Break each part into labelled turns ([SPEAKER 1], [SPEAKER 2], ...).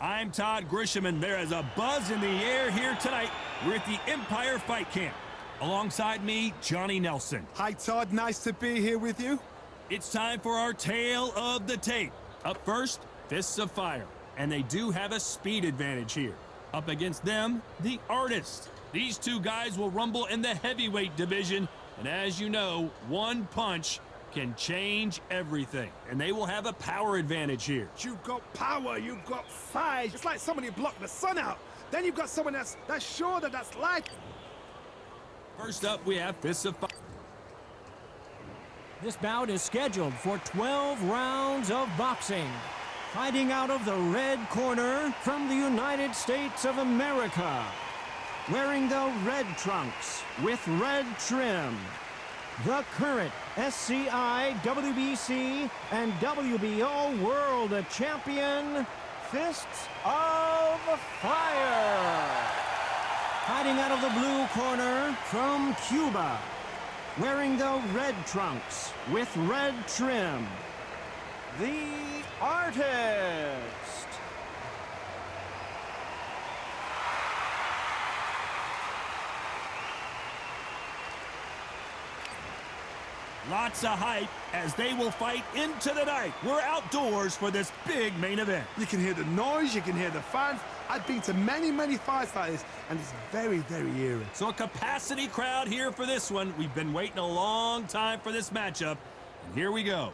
[SPEAKER 1] I'm Todd Grisham, and there is a buzz in the air here tonight. We're at the Empire Fight Camp. Alongside me, Johnny Nelson.
[SPEAKER 2] Hi, Todd. Nice to be here with you.
[SPEAKER 1] It's time for our tale of the tape. Up first, Fists of Fire. And they do have a speed advantage here. Up against them, the Artist. These two guys will rumble in the heavyweight division. And as you know, one punch can change everything. And they will have a power advantage here.
[SPEAKER 2] You've got power, you've got fire. It's like somebody blocked the sun out. Then you've got someone that's sure that's life.
[SPEAKER 1] First up, we have Fists of Fire.
[SPEAKER 3] This bout is scheduled for 12 rounds of boxing. Fighting out of the red corner from the United States of America. Wearing the red trunks with red trim. The current SCI, WBC, and WBO World Champion, Fists of Fire. Fighting out of the blue corner from Cuba. Wearing the red trunks with red trim. The Artist.
[SPEAKER 1] Lots of hype as they will fight into the night. We're outdoors for this big main event.
[SPEAKER 2] You can hear the noise, you can hear the fans. I've been to many, many fights like this, and it's very, very eerie.
[SPEAKER 1] So a capacity crowd here for this one. We've been waiting a long time for this matchup, and here we go.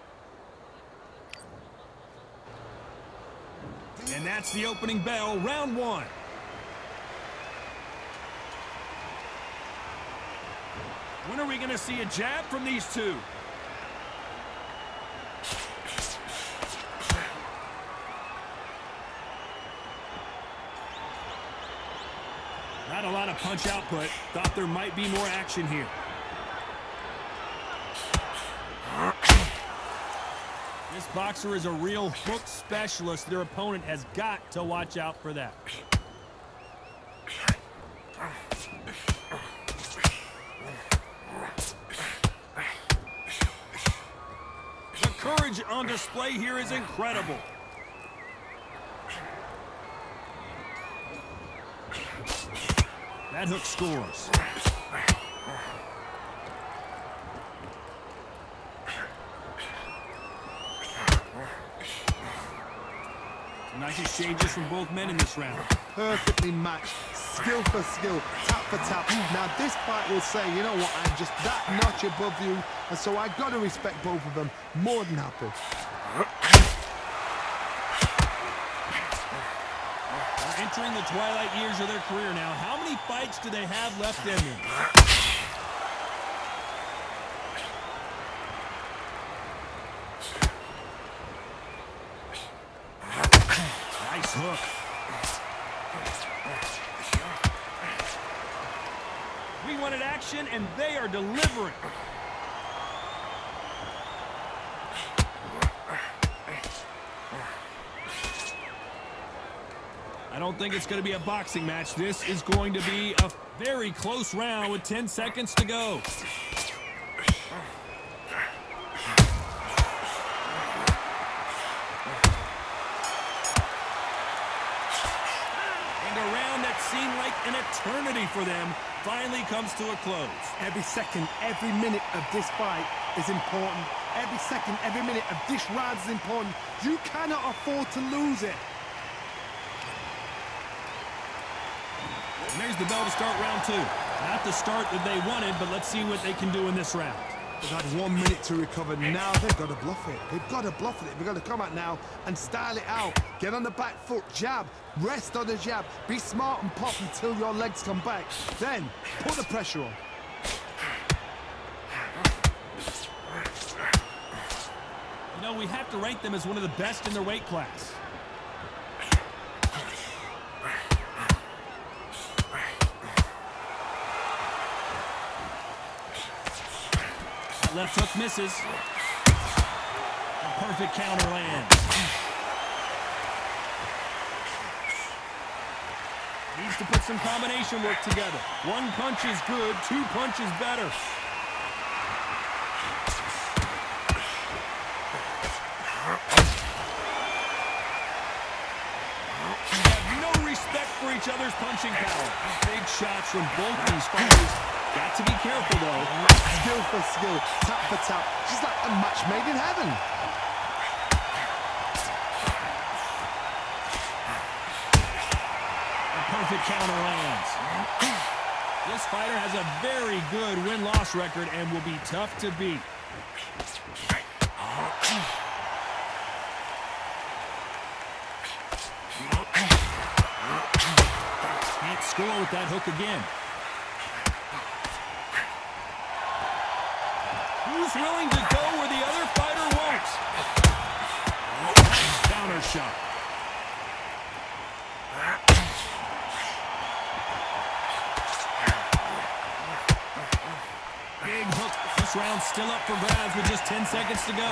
[SPEAKER 1] And that's the opening bell, round one. When are we going to see a jab from these two? Not a lot of punch output. Thought there might be more action here. This boxer is a real hook specialist. Their opponent has got to watch out for that. The courage on display here is incredible. That hook scores. Nice exchanges from both men in this round.
[SPEAKER 2] Perfectly matched, skill for skill, tap for tap. Now this fight will say, you know what, I'm just that notch above you, and so I've got to respect both of them. More than happy.
[SPEAKER 1] They're entering the twilight years of their career now. How many fights do they have left in them? Nice hook. We wanted action, and they are delivering. I don't think it's going to be a boxing match. This is going to be a very close round with 10 seconds to go. And a round that seemed like an eternity for them finally comes to a close.
[SPEAKER 2] Every second, every minute of this fight is important. Every second, every minute of this round is important. You cannot afford to lose it.
[SPEAKER 1] And there's the bell to start round two. Not the start that they wanted, but let's see what they can do in this round.
[SPEAKER 2] They've had 1 minute to recover. Now they've got to bluff it. They've got to bluff it. They've got to come out now and style it out. Get on the back foot, jab, rest on the jab. Be smart and pop until your legs come back. Then put the pressure on.
[SPEAKER 1] You know, we have to rank them as one of the best in their weight class. Left hook misses. A perfect counter land. Needs to put some combination work together. One punch is good, two punches better. for each other's punching power. Big shots from both these fighters. Got to be careful, though.
[SPEAKER 2] Skill for skill, tap for tap. Just like a match made in heaven.
[SPEAKER 1] A perfect counter lands. This fighter has a very good win-loss record and will be tough to beat. Can't score with that hook again. Who's willing to go where the other fighter won't? Counter shot. Big hook. This round still up for grabs with just 10 seconds to go.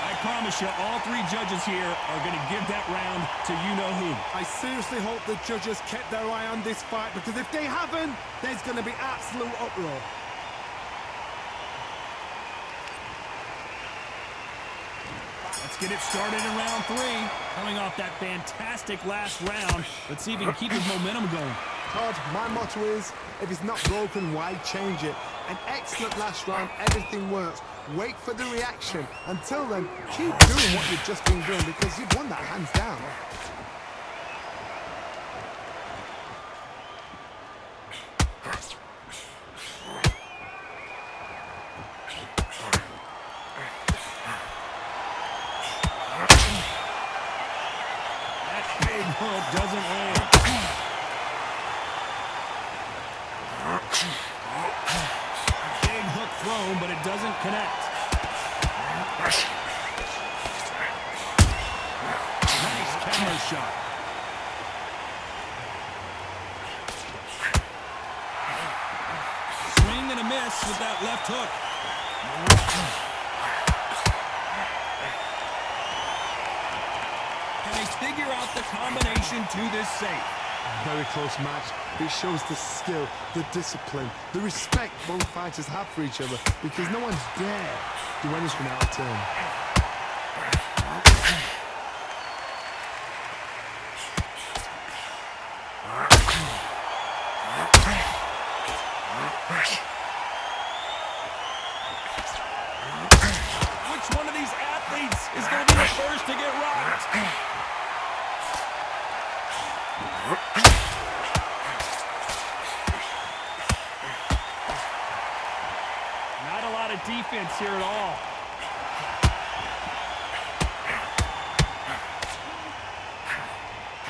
[SPEAKER 1] I promise you, all three judges here are going to give that round to you-know-who.
[SPEAKER 2] I seriously hope the judges kept their eye on this fight, because if they haven't, there's going to be absolute uproar.
[SPEAKER 1] Let's get it started in round three. Coming off that fantastic last round, let's see if he can keep his momentum going.
[SPEAKER 2] Todd, my motto is, if it's not broken, why change it? An excellent last round, everything works. Wait for the reaction. Until then, keep doing what you've just been doing, because you've won that hands down.
[SPEAKER 1] That big hook doesn't land. Big hook thrown, but it doesn't connect. Nice counter shot. Swing and a miss with that left hook. Can they figure out the combination to this safe?
[SPEAKER 2] Very close match. It shows the skill, the discipline, the respect both fighters have for each other, because no one dare do anything out of turn.
[SPEAKER 1] Which one of these athletes is going to be the first to get rocked? Not a lot of defense here at all.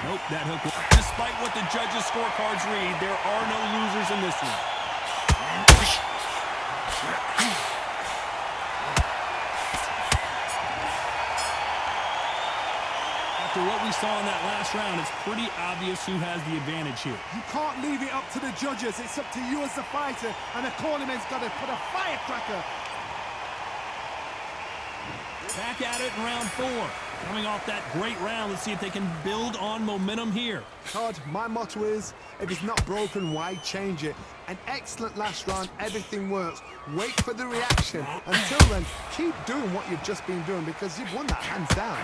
[SPEAKER 1] Nope, that hook. Despite what the judges' scorecards read, there are no losers in this one. After what we saw in that last round, it's pretty obvious who has the advantage here.
[SPEAKER 2] You can't leave it up to the judges. It's up to you as the fighter, and the cornerman's got to put a firecracker.
[SPEAKER 1] Back at it in round four. Coming off that great round, let's see if they can build on momentum here.
[SPEAKER 2] Todd, my motto is, if it's not broken, why change it? An excellent last round, everything works. Wait for the reaction. Until then, keep doing what you've just been doing, because you've won that hands down.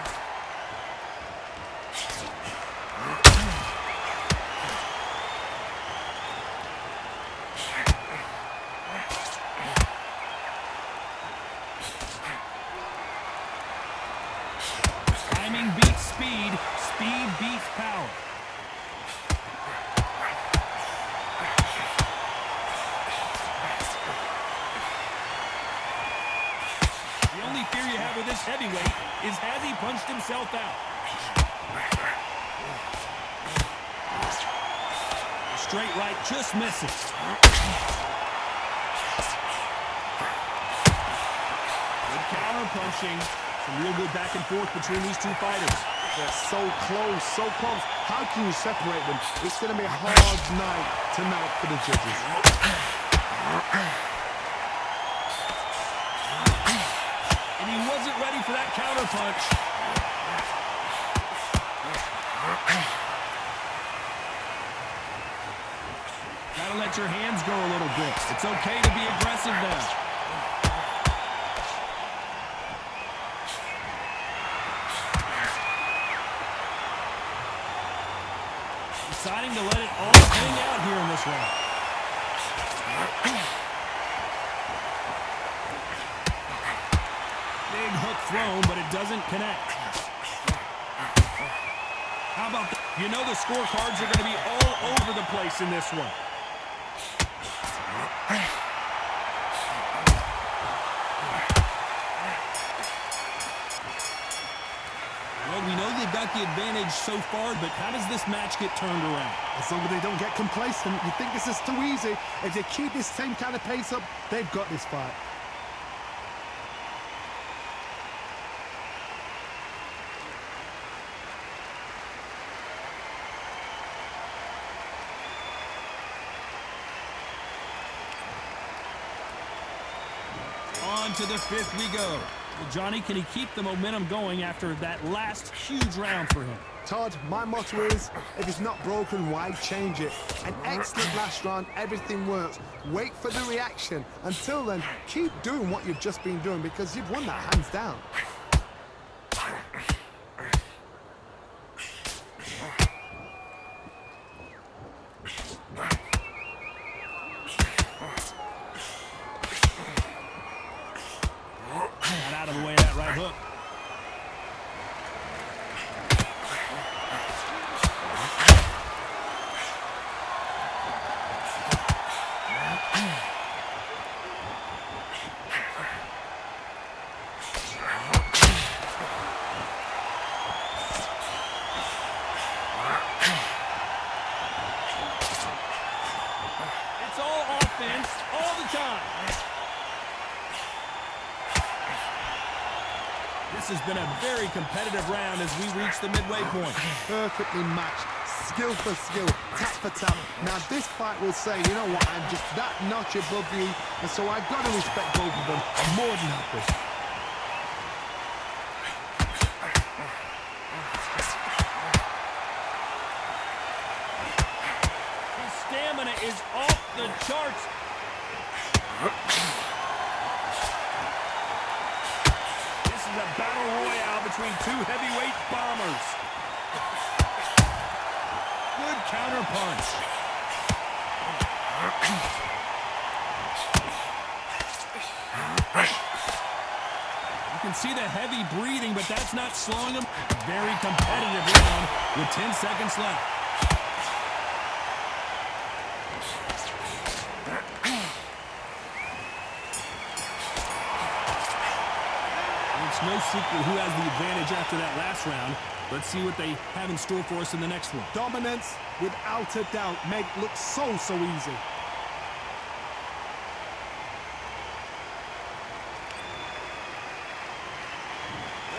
[SPEAKER 1] Timing beats speed, speed beats power. The only fear you have with this heavyweight is, has he punched himself out? Straight right just misses. Good counter punching. Some real good back and forth between these two fighters.
[SPEAKER 2] They're so close, so close. How can you separate them? It's going to be a hard night tonight for the judges.
[SPEAKER 1] And he wasn't ready for that counter punch. Gotta let let your hands go a little bit. It's okay to be aggressive now. Deciding to let it all hang out here in this round. Big hook thrown, but it doesn't connect. How about that? You know the scorecards are going to be all over the place in this one. Well, we know they've got the advantage so far, but how does this match get turned around?
[SPEAKER 2] As long as they don't get complacent, you think this is too easy. If they keep this same kind of pace up, they've got this fight.
[SPEAKER 1] On to the fifth we go. Well, Johnny, can he keep the momentum going after that last huge round for him?
[SPEAKER 2] Todd, my motto is, if it's not broken, why change it? An excellent last round, everything works. Wait for the reaction. Until then, keep doing what you've just been doing because you've won that hands down.
[SPEAKER 1] Out of the way of that right hook. It's all offense all the time. This has been a very competitive round as we reach the midway point.
[SPEAKER 2] Perfectly matched, skill for skill, tap for tap. Now this fight will say, you know what, I'm just that notch above you, and so I've got to respect both of them. I'm more than happy.
[SPEAKER 1] His stamina is off the charts. A battle royale between two heavyweight bombers. Good counter punch. You can see the heavy breathing, but that's not slowing him. Very competitive round with 10 seconds left. It's no secret who has the advantage after that last round. Let's see what they have in store for us in the next one.
[SPEAKER 2] Dominance, without a doubt, make look so easy.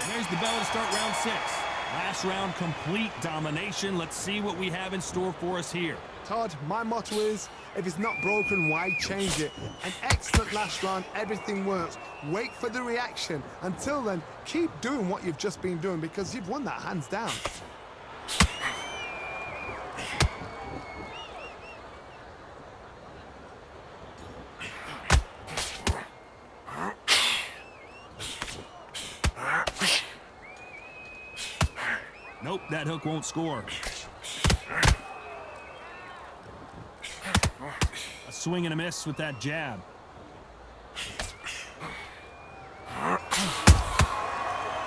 [SPEAKER 1] There's the bell to start round 6. Last round, complete domination. Let's see what we have in store for us here.
[SPEAKER 2] Todd, my motto is, if it's not broken, why change it? An excellent last round, everything works. Wait for the reaction. Until then, keep doing what you've just been doing because you've won that hands down.
[SPEAKER 1] Nope, that hook won't score. A swing and a miss with that jab.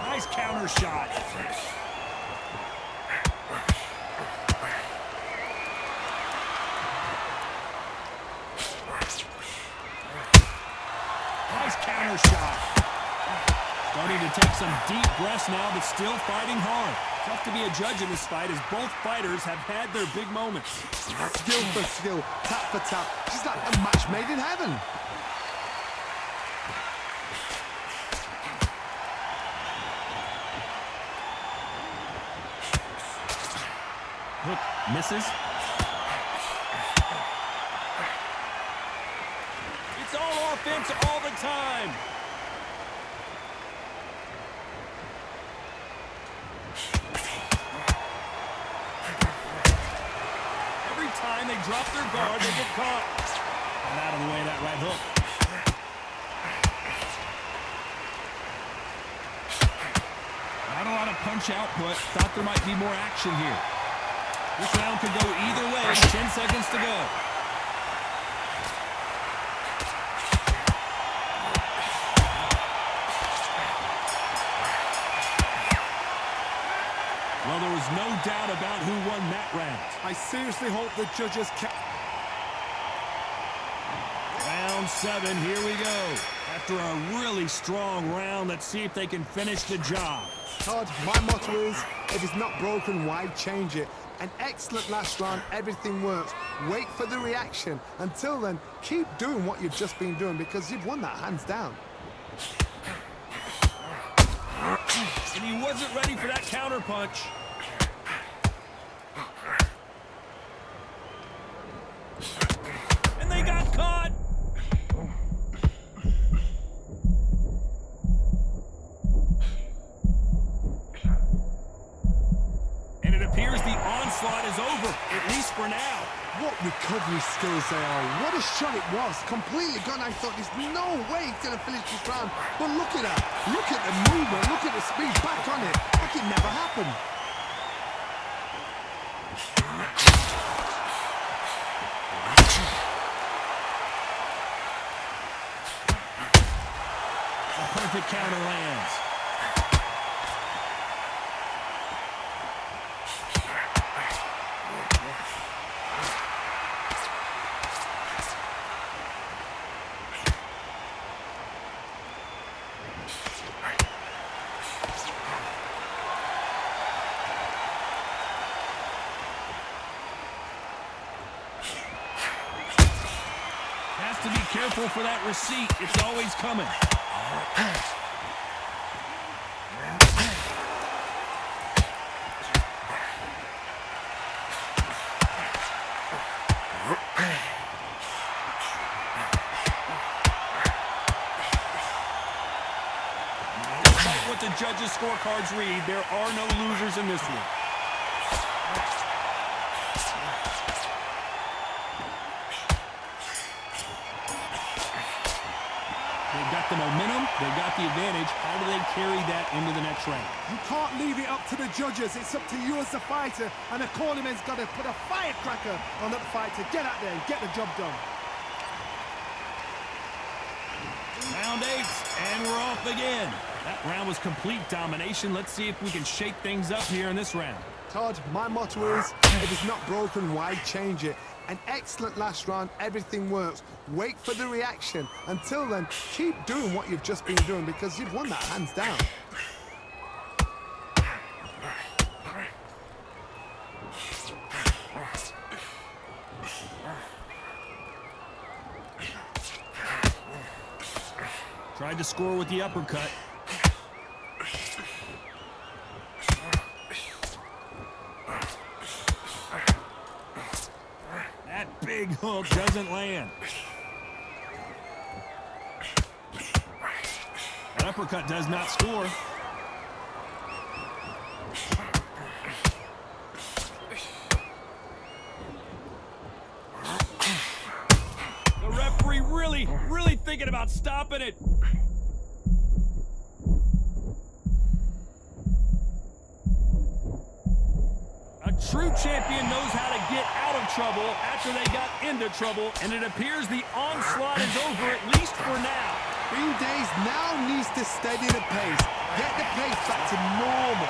[SPEAKER 1] Nice counter shot. Nice counter shot. Starting to take some deep breaths now, but still fighting hard. Tough to be a judge in this fight as both fighters have had their big moments.
[SPEAKER 2] Skill for skill, tap for tap. Just like a match made in heaven.
[SPEAKER 1] Hook misses. It's all offense all the time. Every time they drop their guard, they get caught. And out of the way of that right hook. Not a lot of punch output. Thought there might be more action here. This round could go either way. 10 seconds to go. Well, there was no doubt about who won that round.
[SPEAKER 2] I seriously hope the judges can...
[SPEAKER 1] Round 7, here we go. After a really strong round, let's see if they can finish the job.
[SPEAKER 2] Todd, my motto is, if it's not broken, why change it? An excellent last round, everything works. Wait for the reaction. Until then, keep doing what you've just been doing because you've won that hands down.
[SPEAKER 1] And he wasn't ready for that counter punch. And they got caught. And it appears the onslaught is over, at least for now.
[SPEAKER 2] What recovery skills they are. What a shot it was. Completely gone. I thought there's no way he's going to finish this round. But look at that. Look at the movement. Look at the speed. Back on it. Like it never happened.
[SPEAKER 1] A perfect counter lands. Has to be careful for that receipt. It's always coming. Despite what the judges' scorecards read, there are no losers in this one. They've got the momentum, they've got the advantage. How do they carry that into the next round?
[SPEAKER 2] You can't leave it up to the judges. It's up to you as the fighter. And the cornerman's got to put a firecracker on that fight to get out there and get the job done.
[SPEAKER 1] Round 8, and we're off again. That round was complete domination. Let's see if we can shake things up here in this round.
[SPEAKER 2] Todd, my motto is, if it's not broken, why change it? An excellent last round, everything works. Wait for the reaction. Until then, keep doing what you've just been doing because you've won that hands down.
[SPEAKER 1] Tried to score with the uppercut. That big hook doesn't land. That uppercut does not score. The referee really thinking about stopping it. A true champion knows how to get out of trouble after they got into trouble, and it appears the onslaught is over, at least for now.
[SPEAKER 2] Bean Days now needs to steady the pace. Get the pace back to normal.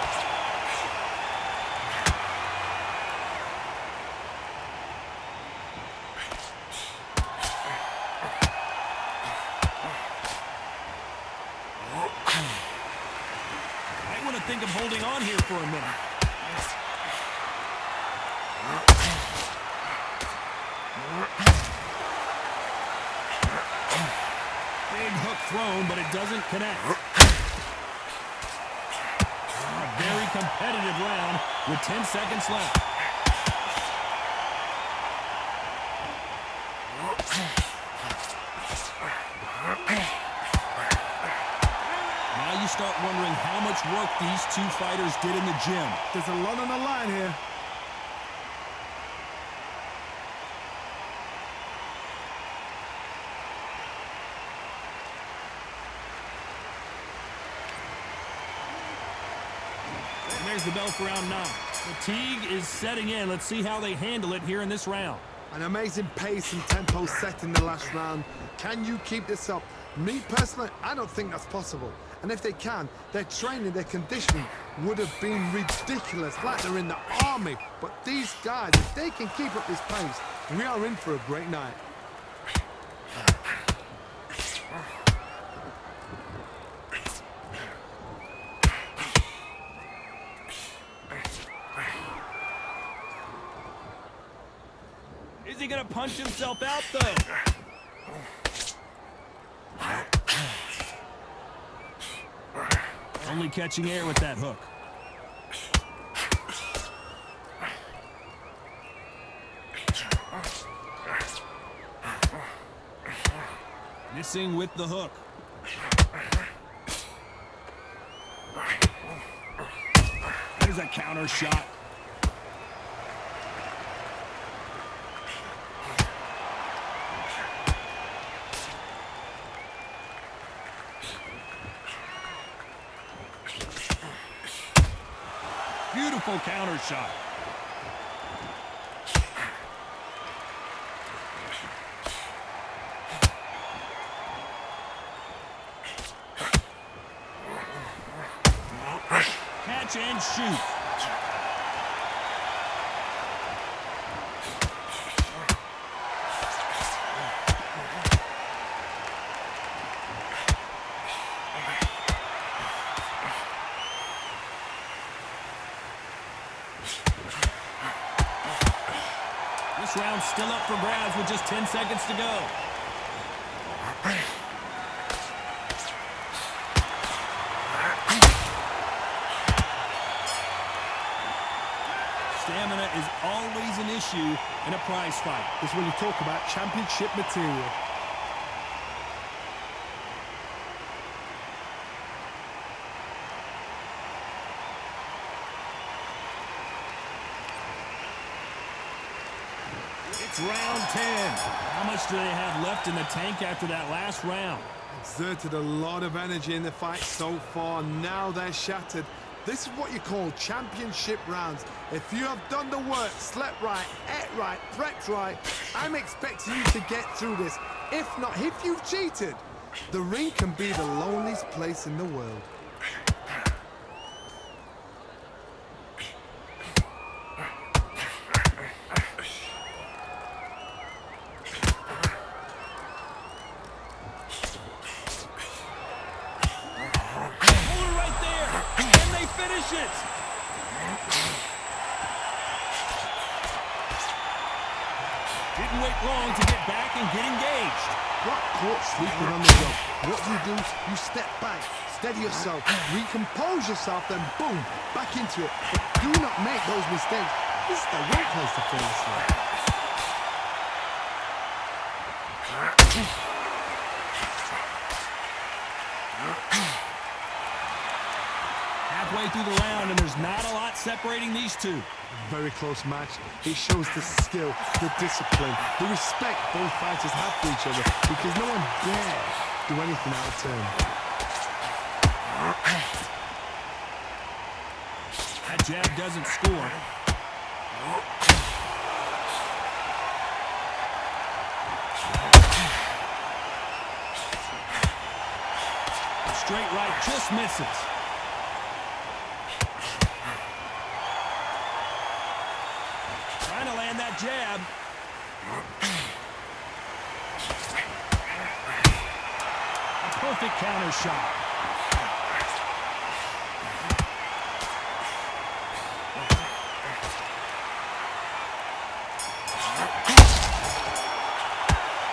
[SPEAKER 1] Might want to think of holding on here for a minute. Big hook thrown, but it doesn't connect. A very competitive round with 10 seconds left. Now you start wondering how much work these two fighters did in the gym.
[SPEAKER 2] There's a lot on the line here.
[SPEAKER 1] there's the bell for round 9. Fatigue is setting in. Let's see how they handle it here in this round.
[SPEAKER 2] An amazing pace and tempo set in the last round. Can you keep this up? Me personally, I don't think that's possible. And if they can, their training, their conditioning would have been ridiculous, like they're in the army. But these guys, if they can keep up this pace, we are in for a great night.
[SPEAKER 1] Is he going to punch himself out, though? Only catching air with that hook. Missing with the hook. There's a counter shot. Beautiful counter shot. Catch and shoot. This round's still up for grabs with just 10 seconds to go. Stamina is always an issue in a prize fight.
[SPEAKER 2] This is when you talk about championship material.
[SPEAKER 1] It's round 10. How much do they have left in the tank after that last round?
[SPEAKER 2] Exerted a lot of energy in the fight so far. Now they're shattered. This is what you call championship rounds. If you have done the work, slept right, ate right, prepped right, I'm expecting you to get through this. If not, if you've cheated, the ring can be the loneliest place in the world.
[SPEAKER 1] Didn't wait long to get back and get engaged.
[SPEAKER 2] Got caught sleeping on the rope. What do? You step back, steady yourself, recompose yourself, then boom, back into it. But do not make those mistakes. This is the right place to fall asleep.
[SPEAKER 1] Halfway through the round, and there's not a lot separating these two.
[SPEAKER 2] Very close match. It shows the skill, the discipline, the respect both fighters have for each other, because no one dares do anything out of turn.
[SPEAKER 1] That jab doesn't score. Straight right just misses. Trying to land that jab. A perfect counter shot.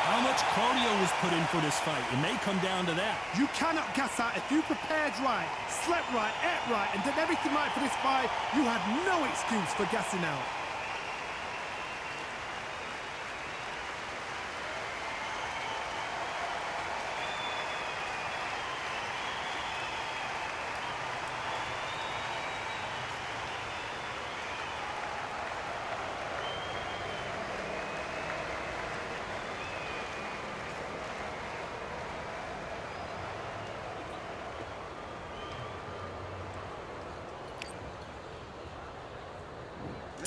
[SPEAKER 1] How much cardio was put in for this fight? It may come down to that.
[SPEAKER 2] You cannot gas out. If you prepared right, slept right, ate right, and did everything right for this fight, you had no excuse for gassing out.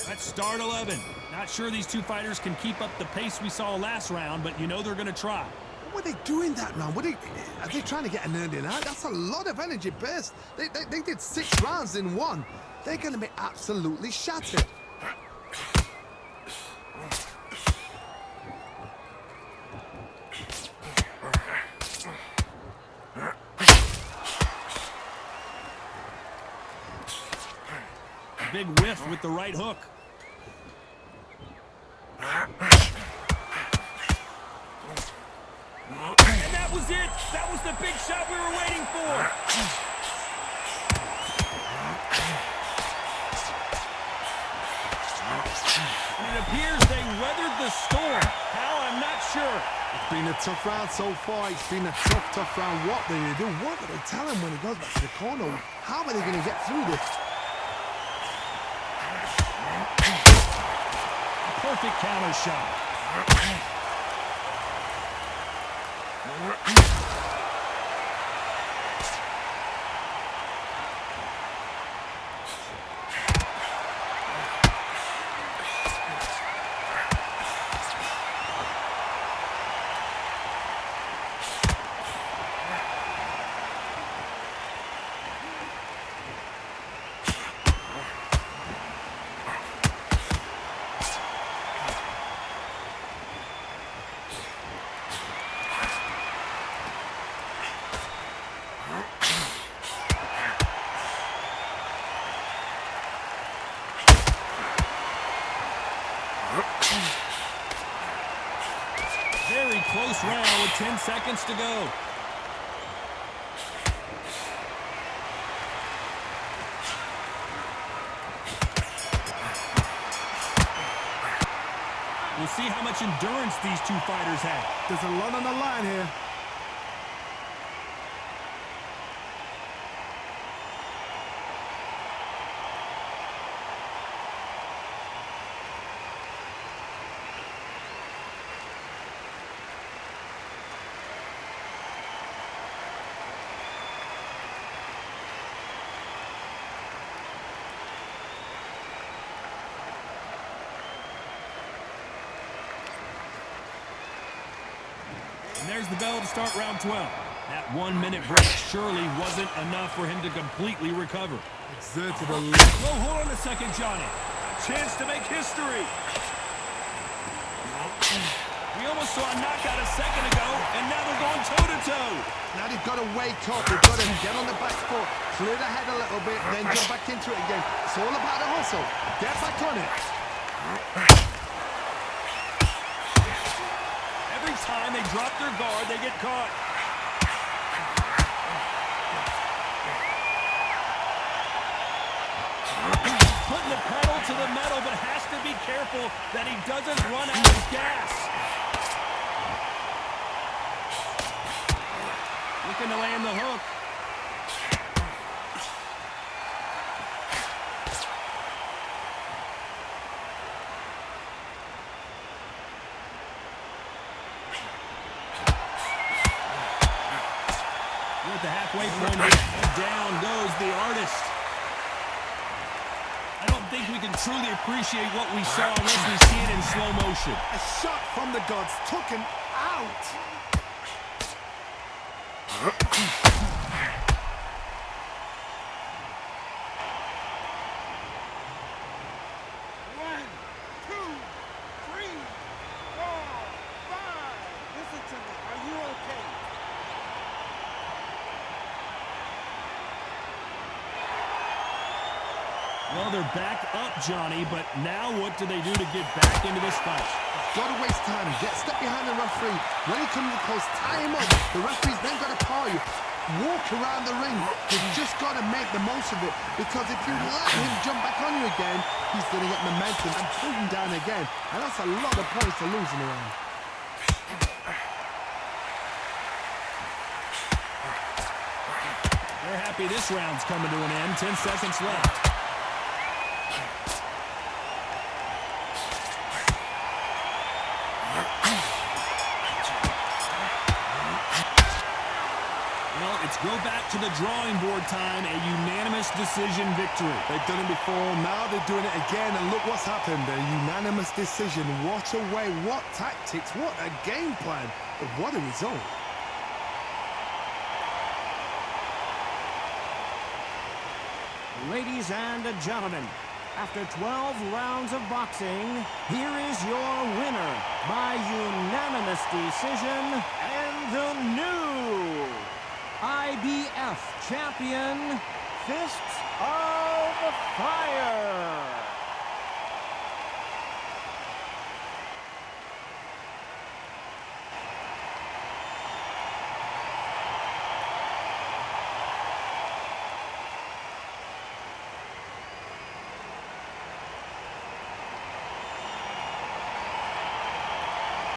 [SPEAKER 1] That's start 11. Not sure these two fighters can keep up the pace we saw last round, but you know they're going to try.
[SPEAKER 2] What are they doing that round? Are they trying to get an early out? That's a lot of energy burst. They did 6 rounds in one. They're going to be absolutely shattered.
[SPEAKER 1] Big whiff with the right hook. And that was it. That was the big shot we were waiting for. And it appears they weathered the storm. How, I'm not sure.
[SPEAKER 2] It's been a tough round so far. It's been a tough round. What do they do? What do they tell him when he goes back to the corner? How are they going to get through this?
[SPEAKER 1] Perfect counter shot. Very close round with 10 seconds to go. We'll see how much endurance these two fighters have.
[SPEAKER 2] There's a lot on the line here.
[SPEAKER 1] And there's the bell to start round 12. That 1 minute break surely wasn't enough for him to completely recover.
[SPEAKER 2] Exerted a
[SPEAKER 1] Whoa, hold on a second, Johnny. A chance to make history. We almost saw a knockout a second ago, and now they're going toe-to-toe.
[SPEAKER 2] Now they've got to wake up. They've got to get on the back foot, clear the head a little bit, then jump back into it again. It's all about the hustle. Get back on it.
[SPEAKER 1] Every time they drop their guard, they get caught. Putting the pedal to the metal, but has to be careful that he doesn't run out of gas. Looking to land the hook. We're at the halfway point here, and down goes the artist. I don't think we can truly appreciate what we saw unless we see it in slow motion.
[SPEAKER 2] A shot from the gods took him out.
[SPEAKER 1] Well, they're back up, Johnny, but now what do they do to get back into this fight?
[SPEAKER 2] Got to waste time. Step behind the referee. When he comes close, tie him up. The referee's then got to call you. Walk around the ring. You've just got to make the most of it. Because if you let him jump back on you again, he's going to get momentum and pull him down again. And that's a lot of points to lose in the round.
[SPEAKER 1] They're happy this round's coming to an end. 10 seconds left. Well, it's go back to the drawing board time, a unanimous decision victory.
[SPEAKER 2] They've done it before, now they're doing it again, and look what's happened. A unanimous decision. What a way, what tactics, what a game plan, but what a result.
[SPEAKER 3] Ladies and gentlemen, after 12 rounds of boxing, here is your winner by unanimous decision and the new IBF champion, Fists of Fire.